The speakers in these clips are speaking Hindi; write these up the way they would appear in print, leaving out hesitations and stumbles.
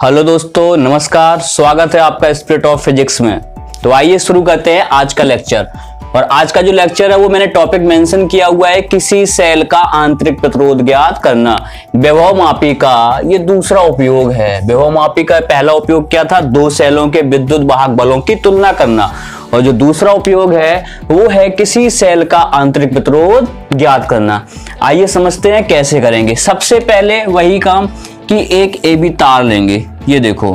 हेलो दोस्तों, नमस्कार। स्वागत है आपका स्पिरिट ऑफ फिजिक्स में। तो आइए शुरू करते हैं आज का लेक्चर। और आज का जो लेक्चर है वो मैंने टॉपिक मेंशन किया हुआ है, किसी सेल का आंतरिक प्रतिरोध ज्ञात करना। विभवमापी का ये दूसरा उपयोग है। विभवमापी का पहला उपयोग क्या था? दो सेलों के विद्युत वाहक बलों की तुलना करना। और जो दूसरा उपयोग है वो है किसी सेल का आंतरिक प्रतिरोध ज्ञात करना। आइए समझते हैं कैसे करेंगे। सबसे पहले वही काम कि एक AB तार लेंगे। ये देखो,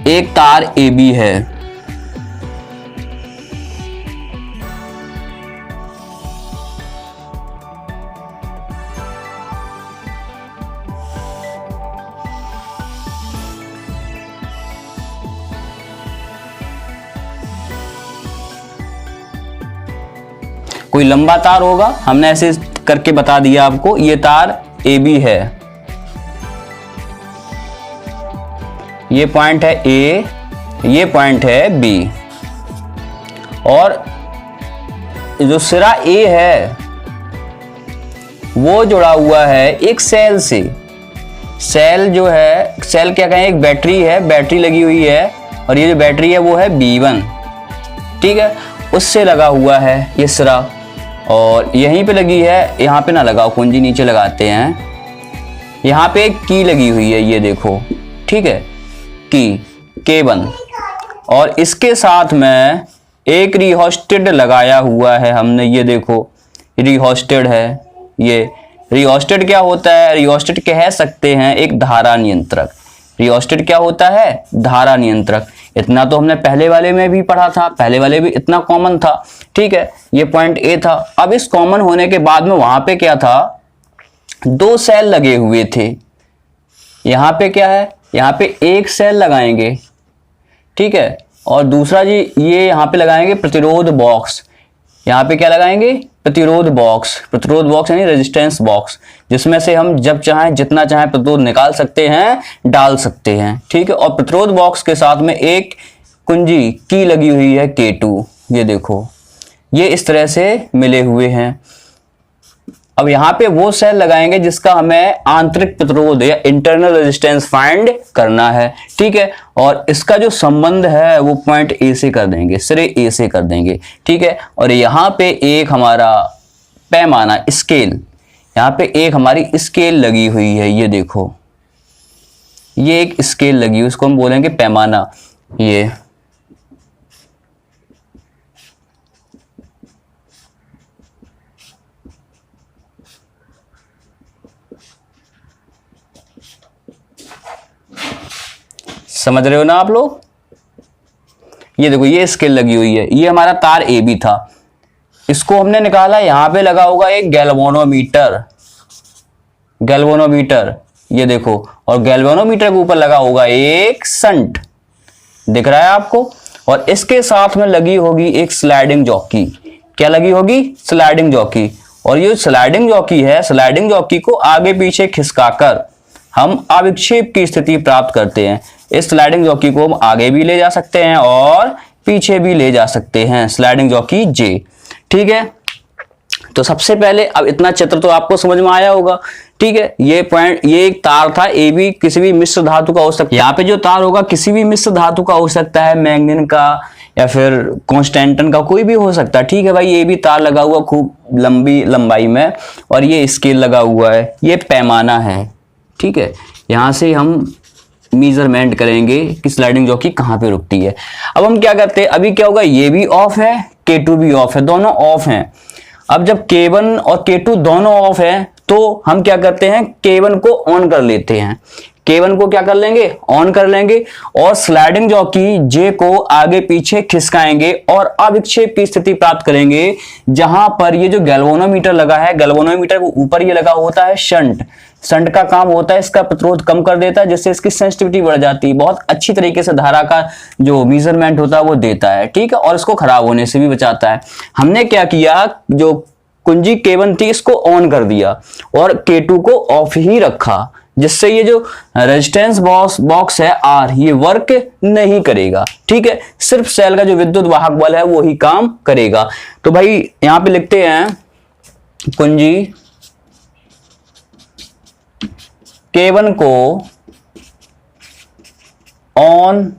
एक तार AB है। कोई लंबा तार होगा, हमने ऐसे करके बता दिया आपको। ये तार AB है, ये पॉइंट है A, ये पॉइंट है B। और जो सिरा A है वो जुड़ा हुआ है एक सेल से। सेल जो है, सेल क्या कहें, एक बैटरी है, बैटरी लगी हुई है। और ये जो बैटरी है वो है B1, ठीक है। उससे लगा हुआ है ये सिरा, और यहीं पे लगी है। यहाँ पे ना लगाओ, कुंजी नीचे लगाते हैं। यहाँ पे एक की लगी हुई है, ये देखो, ठीक है, की K1। और इसके साथ में एक रिहोस्टेड लगाया हुआ है हमने। ये देखो, रिहोस्टेड है। ये रिहोस्टेड क्या होता है? रिहोस्टेड कह सकते हैं एक धारा नियंत्रक। रिहोस्टेड क्या होता है? धारा नियंत्रक। इतना तो हमने पहले वाले में भी पढ़ा था, पहले वाले भी इतना कॉमन था, ठीक है। ये पॉइंट A था। अब इस कॉमन होने के बाद में वहां पे क्या था? दो सेल लगे हुए थे। यहां पे क्या है? यहाँ पे एक सेल लगाएंगे, ठीक है। और दूसरा जी ये यहाँ पे लगाएंगे प्रतिरोध बॉक्स। यहाँ पे क्या लगाएंगे? प्रतिरोध बॉक्स। प्रतिरोध बॉक्स यानी रेजिस्टेंस बॉक्स, जिसमें से हम जब चाहें जितना चाहें प्रतिरोध निकाल सकते हैं, डाल सकते हैं, ठीक है। और प्रतिरोध बॉक्स के साथ में एक कुंजी की लगी हुई है K2। ये देखो, ये इस तरह से मिले हुए हैं। अब यहाँ पे वो सेल लगाएंगे जिसका हमें आंतरिक प्रतिरोध या इंटरनल रेजिस्टेंस फाइंड करना है, ठीक है। और इसका जो संबंध है वो पॉइंट A से कर देंगे, सिरे A से कर देंगे, ठीक है। और यहाँ पे एक हमारा पैमाना, स्केल, यहाँ पे एक हमारी स्केल लगी हुई है। ये देखो, ये एक स्केल लगी हुई, उसको हम बोलेंगे पैमाना। ये समझ रहे हो ना आप लोग? ये देखो, ये स्केल लगी हुई है। ये हमारा तार AB था, इसको हमने निकाला। यहां पे लगा होगा एक गैल्वेनोमीटर। गैल्वेनोमीटर, ये देखो। और गैल्वेनोमीटर के ऊपर लगा होगा एक शंट, दिख रहा है आपको। और इसके साथ में लगी होगी एक स्लाइडिंग जॉकी। क्या लगी होगी? Sliding jockey. और ये स्लाइडिंग जॉकी है, स्लाइडिंग जॉकी को आगे पीछे खिसकाकर हम अविक्षेप की स्थिति प्राप्त करते हैं। इस स्लाइडिंग जॉकी को हम आगे भी ले जा सकते हैं और पीछे भी ले जा सकते हैं, स्लाइडिंग जॉकी J, ठीक है। तो सबसे पहले अब इतना चित्र तो आपको समझ में आया होगा, ठीक है। ये पॉइंट, ये एक तार था AB, किसी भी मिश्र धातु का हो सकता है। यहाँ पे जो तार होगा किसी भी मिश्र धातु का हो सकता है, मैंगनीन का या फिर कॉन्स्टेंटन का, कोई भी हो सकता है, ठीक है भाई। ये भी तार लगा हुआ खूब लंबी लंबाई में, और ये स्केल लगा हुआ है, ये पैमाना है, ठीक है। यहां से हम मेजरमेंट करेंगे कि स्लाइडिंग जॉकी कहां पे रुकती है। अब हम क्या करते हैं, अभी क्या होगा, ये भी ऑफ है, K2 भी ऑफ है, दोनों ऑफ हैं। अब जब K1 और K2 दोनों ऑफ है तो हम क्या करते हैं, K1 को ऑन कर लेते हैं। K1 को क्या कर लेंगे? ऑन कर लेंगे। और स्लाइडिंग जॉकी J को आगे पीछे खिसकाएंगे और अविक्षेप की स्थिति प्राप्त करेंगे, जहां पर ये जो गैल्वेनोमीटर लगा है, गैल्वेनोमीटर के ऊपर ये लगा होता है शंट। शंट का काम होता है इसका प्रतिरोध कम कर देता है, जिससे इसकी सेंसिटिविटी बढ़ जाती है। बहुत अच्छी तरीके से धारा का जो मेजरमेंट होता है वो देता है, ठीक है। और इसको खराब होने से भी बचाता है। हमने क्या किया, जो कुंजी K1 थी इसको ऑन कर दिया और K2 को ऑफ ही रखा, जिससे ये जो रेजिस्टेंस बॉक्स है R, ये वर्क नहीं करेगा, ठीक है। सिर्फ सेल का जो विद्युत वाहक बल है वो ही काम करेगा। तो भाई यहां पे लिखते हैं कुंजी K1 को ऑन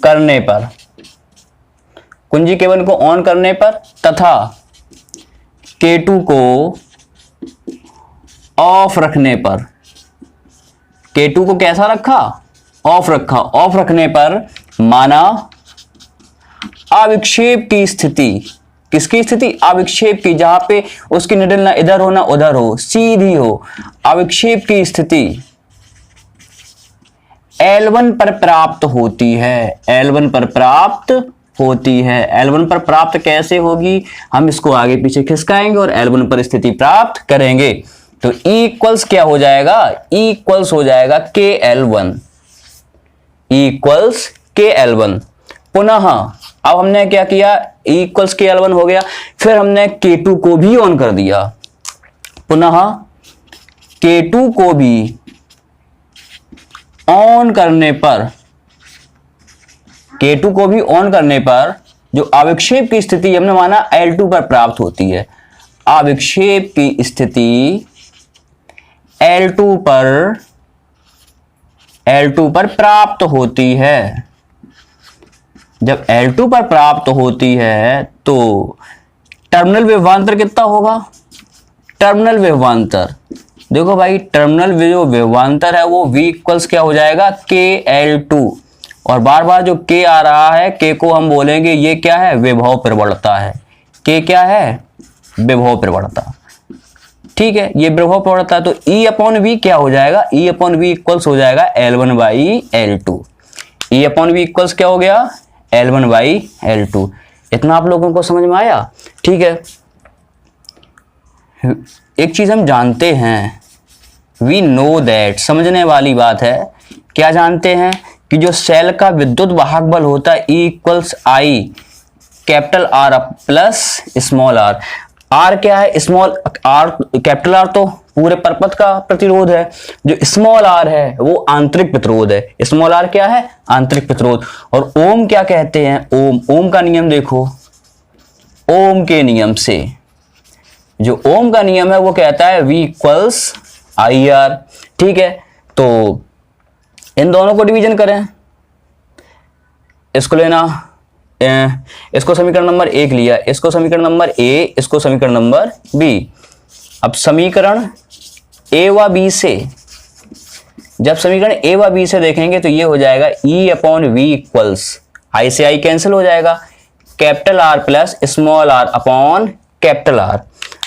करने पर, कुंजी K1 को ऑन करने पर तथा K2 को ऑफ रखने पर, K2 को कैसा रखा? ऑफ रखा। ऑफ रखने पर माना अविक्षेप की स्थिति, किसकी स्थिति? अविक्षेप की, जहां पे उसकी निडल ना इधर हो ना उधर हो, सीधी हो। अविक्षेप की स्थिति L1 पर प्राप्त होती है, L1 पर प्राप्त होती है। L1 पर प्राप्त कैसे होगी? हम इसको आगे पीछे खिसकाएंगे और L1 पर स्थिति प्राप्त करेंगे। तो E इक्वल्स क्या हो जाएगा? E इक्वल्स हो जाएगा KL1, E इक्वल्स KL1। पुनः अब हमने क्या किया? E इक्वल्स KL1 हो गया, फिर हमने K2 को भी ऑन कर दिया। पुनः K2 को भी ऑन करने पर, K2 को भी ऑन करने पर जो अविक्षेप की स्थिति हमने माना L2 पर प्राप्त होती है। अविक्षेप की स्थिति L2 पर प्राप्त होती है। जब L2 पर प्राप्त होती है तो टर्मिनल विभवांतर कितना होगा? टर्मिनल विभवांतर, देखो भाई, टर्मिनल जो विभवांतर है वो V इक्वल्स क्या हो जाएगा? KL2। और बार बार जो K आ रहा है, K को हम बोलेंगे ये क्या है? विभव प्रवणता है। K क्या है? विभव प्रवणता। ठीक है, ये विभव प्रवणता। तो E अपॉन V क्या हो जाएगा? E अपॉन V इक्वल्स हो जाएगा L1 by L2। E upon V equals क्या हो गया? L1 by L2। इतना आप लोगों को समझ में आया? ठीक है, एक चीज हम जानते हैं, वी नो दैट, समझने वाली बात है। क्या जानते हैं? कि जो सेल का विद्युत वाहक बल होता है E equals I capital R plus small r। R क्या है? स्मॉल r, कैपिटल R तो पूरे परपथ का प्रतिरोध है, जो स्मॉल r है वो आंतरिक प्रतिरोध है। स्मॉल r क्या है? आंतरिक प्रतिरोध। और ओम क्या कहते हैं? ओम, ओम का नियम देखो, ओम के नियम से, जो ओम का नियम है वो कहता है V इक्वल्स IR। ठीक है, तो इन दोनों को डिवीजन करें, इसको लेना, इसको समीकरण नंबर 1 लिया, इसको समीकरण नंबर A, इसको समीकरण नंबर B। अब समीकरण A व B से, जब समीकरण A व B से देखेंगे तो ये हो जाएगा E upon V equals, I से I कैंसिल हो जाएगा, capital R plus small r upon capital R।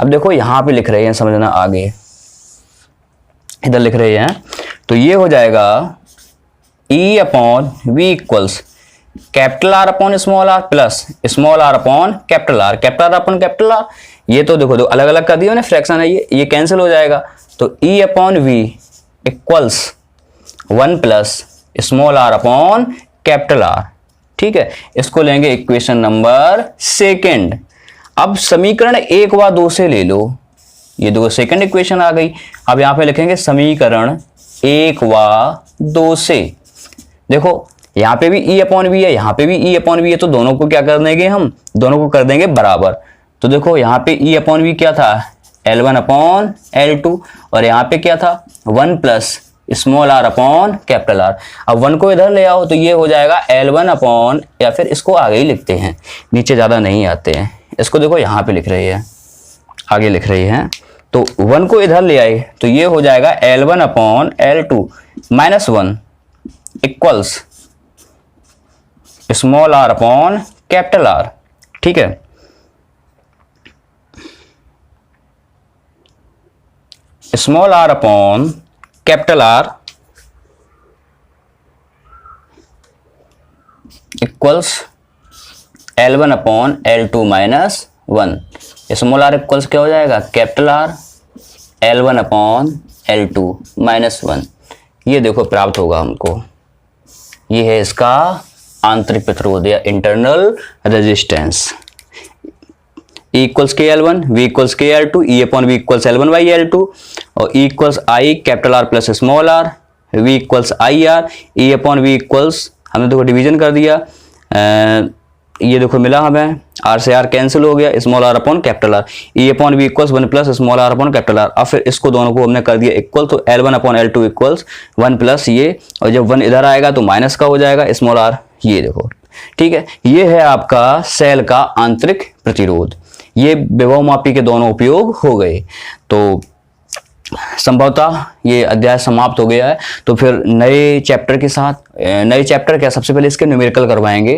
अब देखो यहां पे लिख रहे हैं, समझना आगे, इधर लिख रहे हैं, तो ये हो जाएगा E upon V equals capital R upon small r plus small r upon capital R, capital R upon capital R। ये तो देखो अलग अलग कर दिया ना, फ्रैक्शन है, ये कैंसिल हो जाएगा। तो E upon V equals 1 plus small r upon capital R। ठीक है, इसको लेंगे इक्वेशन नंबर 2। अब समीकरण 1 व 2 से ले लो, ये दो सेकंड इक्वेशन आ गई। अब यहां पे लिखेंगे समीकरण 1 व 2 से। देखो यहां पे भी E अपॉन V है, यहां पे भी E अपॉन V है, तो दोनों को क्या कर देंगे? हम दोनों को कर देंगे बराबर। तो देखो यहां पे E अपॉन V क्या था? L1 अपॉन L2, और यहां पे क्या था? 1 plus small r upon capital R। अब 1 को इधर ले आओ तो ये हो जाएगा L1 अपॉन, या फिर इसको आगे ही लिखते हैं, नीचे ज्यादा नहीं आते हैं, इसको देखो यहां पे लिख रही है, आगे लिख रही है, तो 1 को इधर ले आए तो ये हो जाएगा L1 upon L2 minus 1 equals small r upon capital R। ठीक है, small r upon capital R equals L1 upon L2 minus 1। Small r equals क्या हो जाएगा? Capital R L1 upon L2 minus 1। ये देखो प्राप्त होगा हमको, ये है इसका आंतरिक प्रतिरोध या internal resistance. E equals KL1, V equals KL2, E upon V equals L1 by L2, और E equals I capital R plus small r, V equals IR, E upon V equals, हमने देखो डिवीजन कर दिया, ये देखो मिला हमें आर से आर कैंसिल हो गया, small R upon capital R, E upon B equals 1 plus small R upon capital R. अब फिर इसको दोनों को हमने कर दिया इक्वल, तो L1 upon L2 equals 1 plus ये, और जब 1 इधर आएगा तो माइनस का हो जाएगा स्मॉल आर, ये देखो, ठीक है। ये है आपका सेल का आंतरिक प्रतिरोध। ये विभव मापी के दोनों उपयोग हो गए। तो संभवतः ये अध्याय समाप्त हो गया है। तो फिर नए चैप्टर के साथ, नए चैप्टर क्या, सबसे पहले इसके न्यूमेरिकल करवाएंगे।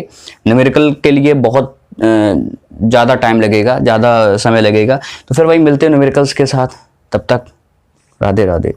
न्यूमेरिकल के लिए बहुत ज़्यादा टाइम लगेगा, ज़्यादा समय लगेगा। तो फिर वही मिलते हैं न्यूमेरिकल्स के साथ, तब तक राधे राधे।